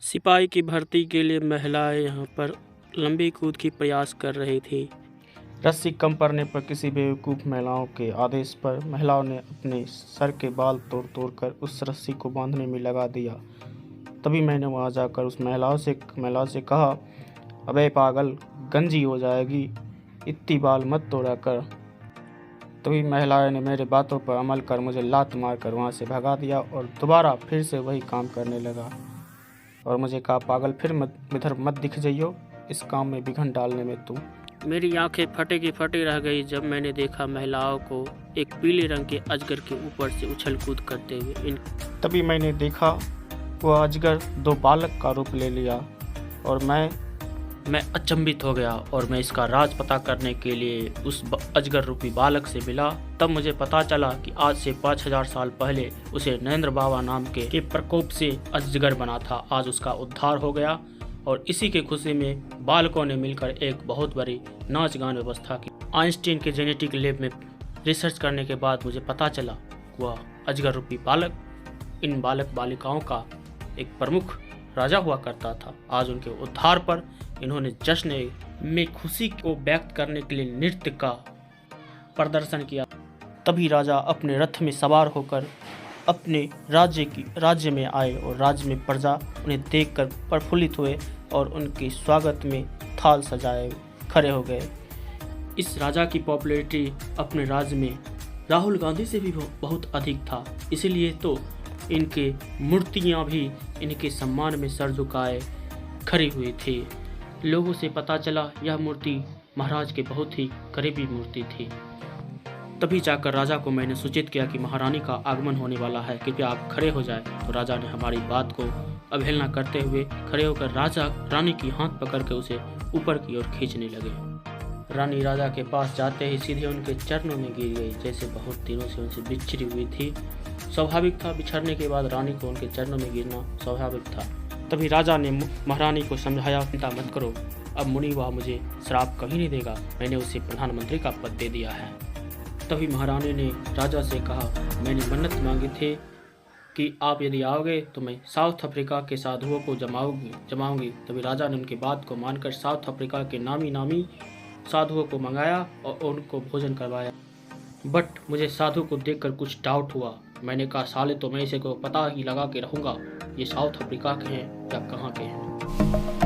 सिपाही की भर्ती के लिए महिलाएं यहाँ पर लंबी कूद की प्रयास कर रही थी। रस्सी कम पड़ने पर किसी बेवकूफ़ महिलाओं के आदेश पर महिलाओं ने अपने सर के बाल तोड़ तोड़ कर उस रस्सी को बांधने में लगा दिया। तभी मैंने वहाँ जाकर उस महिलाओं से कहा, अबे पागल, गंजी हो जाएगी, इतनी बाल मत तोड़ा कर। तभी महिलाओं ने मेरे बातों पर अमल कर मुझे लात मार कर वहाँ से भगा दिया और दोबारा फिर से वही काम करने लगा और मुझे कहा, पागल, फिर इधर मत दिख जाइयो, इस काम में विघन डालने में तू। मेरी आंखें फटे की फटी रह गई जब मैंने देखा महिलाओं को एक पीले रंग के अजगर के ऊपर से उछल कूद करते हुए। तभी मैंने देखा वह अजगर दो बालक का रूप ले लिया और मैं अचंभित हो गया और मैं इसका राज पता करने के लिए उस अजगर रूपी बालक से मिला। तब मुझे पता चला कि आज से 5000 साल पहले उसे नरेंद्र बाबा नाम के प्रकोप से अजगर बना था। आज उसका उद्धार हो गया और इसी के खुशी में बालकों ने मिलकर एक बहुत बड़ी नाच गान व्यवस्था की। आइंस्टीन के जेनेटिक लैब में रिसर्च करने के बाद मुझे पता चला वह अजगर रूपी बालक इन बालक बालिकाओं का एक प्रमुख राजा हुआ करता था। आज उनके उद्धार पर इन्होंने जश्न में खुशी को व्यक्त करने के लिए नृत्य का प्रदर्शन किया। तभी राजा अपने रथ में सवार होकर अपने राज्य में आए और राज्य में प्रजा उन्हें देखकर प्रफुल्लित हुए और उनके स्वागत में थाल सजाए खड़े हो गए। इस राजा की पॉपुलैरिटी अपने राज्य में राहुल गांधी से भी बहुत अधिक था, इसलिए तो इनके मूर्तियां भी इनके सम्मान में सर झुकाए खड़ी हुई थी। लोगों से पता चला यह मूर्ति महाराज के बहुत ही करीबी मूर्ति थी। तभी जाकर राजा को मैंने सूचित किया कि महारानी का आगमन होने वाला है, कृपया आप खड़े हो जाए। तो राजा ने हमारी बात को अवहेलना करते हुए खड़े होकर रानी की हाथ पकड़ के उसे ऊपर की ओर खींचने लगे। रानी राजा के पास जाते ही सीधे उनके चरणों में गिर गई, जैसे बहुत दिनों से उनसे बिछड़ी हुई थी। स्वाभाविक था, बिछड़ने के बाद रानी को उनके चरणों में गिरना स्वाभाविक था। तभी राजा ने महारानी को समझाया, चिंता मत करो, अब मुनि वह मुझे श्राप कभी नहीं देगा, मैंने उसे प्रधानमंत्री का पद दे दिया है। तभी महारानी ने राजा से कहा, मैंने मन्नत मांगी थी कि आप यदि आओगे तो मैं साउथ अफ्रीका के साधुओं को जमाऊंगी। तभी राजा ने उनकी बात को मानकर साउथ अफ्रीका के नामी साधुओं को मंगाया और उनको भोजन करवाया। बट मुझे साधु को देखकर कुछ डाउट हुआ। मैंने कहा, साले तो मैं इसे को पता ही लगा के रहूँगा ये साउथ अफ्रीका के हैं या कहाँ के हैं।